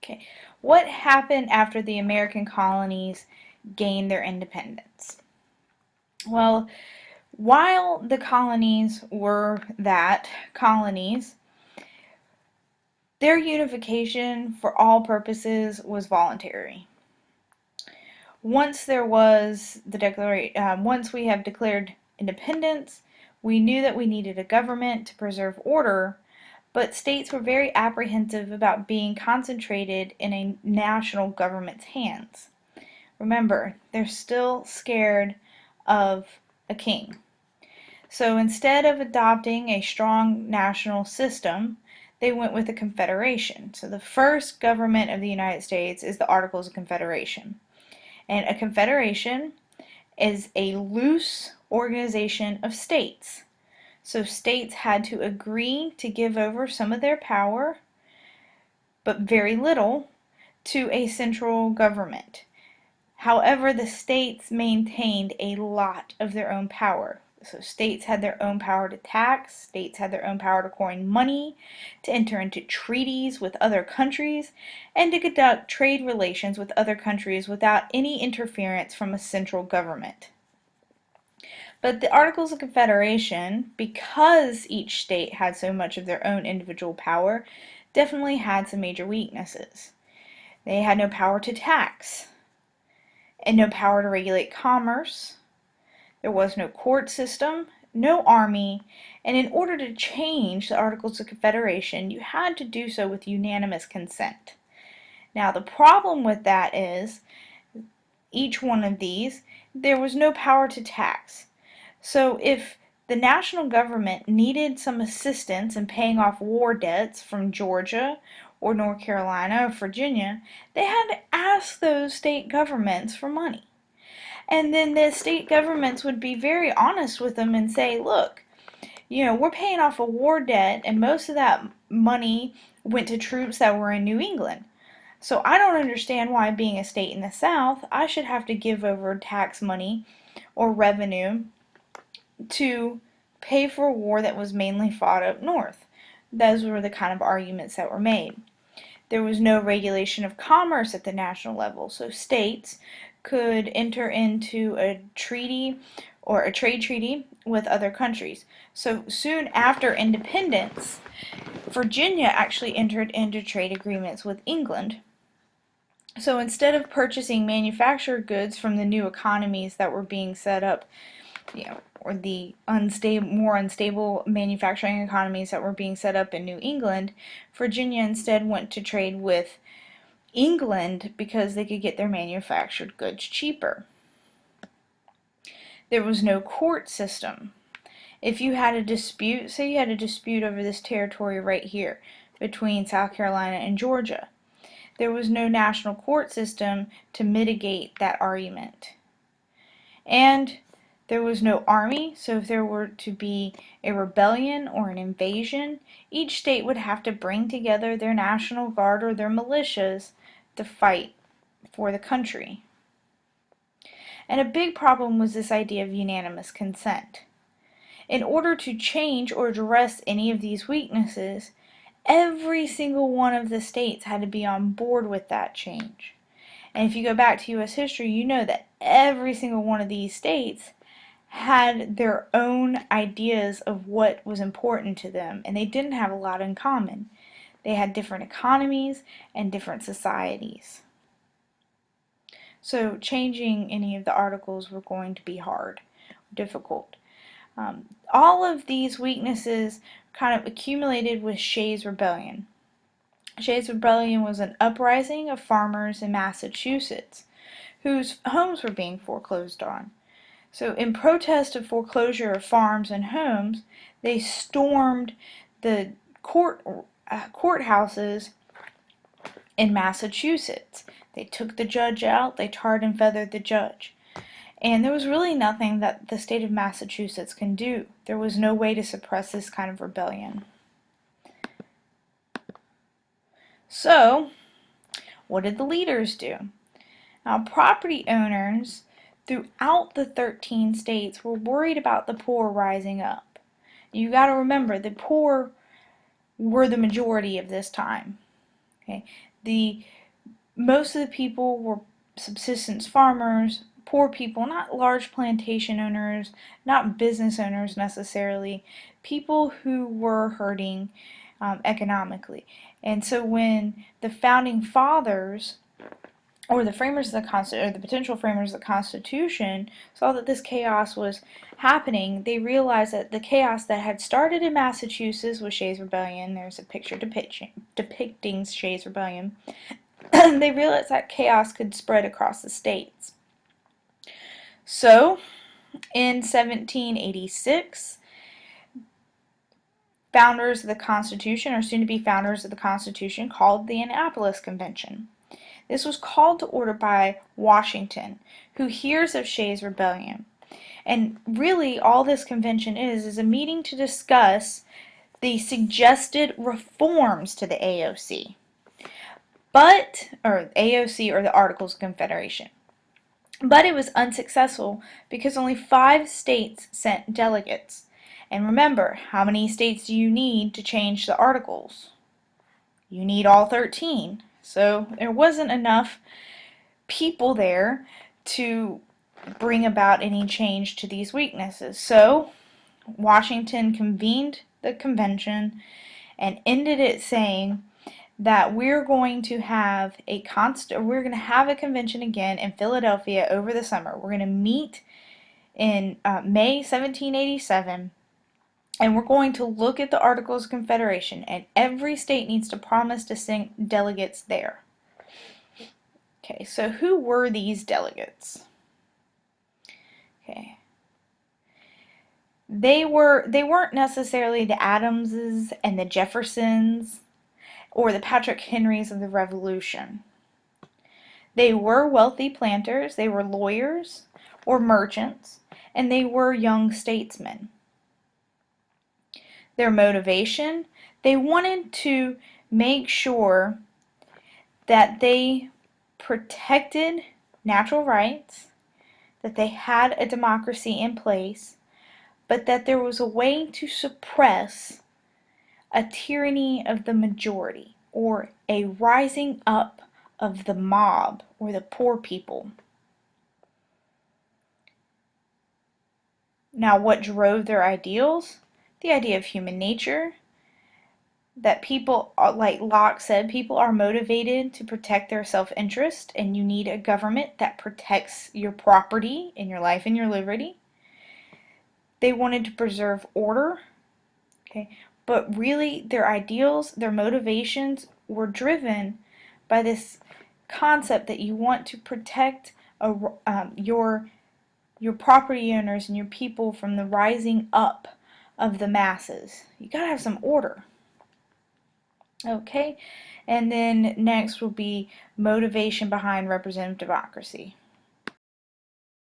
Okay, what happened after the American colonies gained their independence? Well, while the colonies were colonies, their unification for all purposes was voluntary. Once there was the once we have declared independence, we knew that we needed a government to preserve order, but states were very apprehensive about being concentrated in a national government's hands. Remember, they're still scared of a king. So instead of adopting a strong national system, they went with a confederation. So the first government of the United States is the Articles of Confederation. And a confederation is a loose organization of states. So states had to agree to give over some of their power, but very little, to a central government. However, the states maintained a lot of their own power. So states had their own power to tax, states had their own power to coin money, to enter into treaties with other countries, and to conduct trade relations with other countries without any interference from a central government. But the Articles of Confederation, because each state had so much of their own individual power, definitely had some major weaknesses. They had no power to tax, and no power to regulate commerce. There was no court system, no army, and in order to change the Articles of Confederation, you had to do so with unanimous consent. Now, the problem with that is, each one of these, there was no power to tax. So if the national government needed some assistance in paying off war debts from Georgia or North Carolina or Virginia, they had to ask those state governments for money. And then the state governments would be very honest with them and say, look, we're paying off a war debt, and most of that money went to troops that were in New England. So I don't understand why, being a state in the South, I should have to give over tax money or revenue to pay for a war that was mainly fought up north. Those were the kind of arguments that were made. There was no regulation of commerce at the national level, so states could enter into a treaty or a trade treaty with other countries. So soon after independence, Virginia actually entered into trade agreements with England. So instead of purchasing manufactured goods from the new economies that were being set up, or the more unstable manufacturing economies that were being set up in New England, Virginia instead went to trade with England because they could get their manufactured goods cheaper. There was no court system. If you had a dispute, say you had a dispute over this territory right here between South Carolina and Georgia, there was no national court system to mitigate that argument. And there was no army, so if there were to be a rebellion or an invasion, each state would have to bring together their National Guard or their militias to fight for the country. And a big problem was this idea of unanimous consent. In order to change or address any of these weaknesses, every single one of the states had to be on board with that change. And if you go back to U.S. history, you know that every single one of these states had their own ideas of what was important to them, and they didn't have a lot in common. They had different economies and different societies. So changing any of the articles were going to be hard, difficult. All of these weaknesses kind of accumulated with Shays' Rebellion. Shays' Rebellion was an uprising of farmers in Massachusetts whose homes were being foreclosed on. So in protest of foreclosure of farms and homes, they stormed the courthouses in Massachusetts. They took the judge out, they tarred and feathered the judge. And there was really nothing that the state of Massachusetts can do. There was no way to suppress this kind of rebellion. So, what did the leaders do? Now, property owners throughout the 13 states were worried about the poor rising up. You got to remember, the poor were the majority of this time. Okay? Most of the people were subsistence farmers, poor people, not large plantation owners, not business owners necessarily, people who were hurting economically. And so when the founding fathers or the framers of the Constitution, or the potential framers of the Constitution, saw that this chaos was happening, they realized that the chaos that had started in Massachusetts with Shays' Rebellion, there's a picture depicting Shays' Rebellion, they realized that chaos could spread across the states. So, in 1786, founders of the Constitution, or soon to be founders of the Constitution, called the Annapolis Convention. This was called to order by Washington, who hears of Shays' Rebellion. And really, all this convention is a meeting to discuss the suggested reforms to the AOC. Or the Articles of Confederation. But it was unsuccessful because only 5 states sent delegates. And remember, how many states do you need to change the Articles? You need all 13. So there wasn't enough people there to bring about any change to these weaknesses. So Washington convened the convention and ended it saying that we're going to have a convention again in Philadelphia over the summer. We're going to meet in May 1787, and we're going to look at the Articles of Confederation, and every state needs to promise to send delegates there. Okay, so who were these delegates? Okay. They weren't necessarily the Adamses and the Jeffersons or the Patrick Henrys of the Revolution. They were wealthy planters, they were lawyers or merchants, and they were young statesmen. Their motivation, they wanted to make sure that they protected natural rights, that they had a democracy in place, but that there was a way to suppress a tyranny of the majority, or a rising up of the mob, or the poor people. Now, what drove their ideals? The idea of human nature, that people, like Locke said, people are motivated to protect their self-interest, and you need a government that protects your property and your life and your liberty. They wanted to preserve order, okay, but really their ideals, their motivations were driven by this concept that you want to protect your property owners and your people from the rising up of the masses. You gotta have some order. Okay, and then next will be motivation behind representative democracy.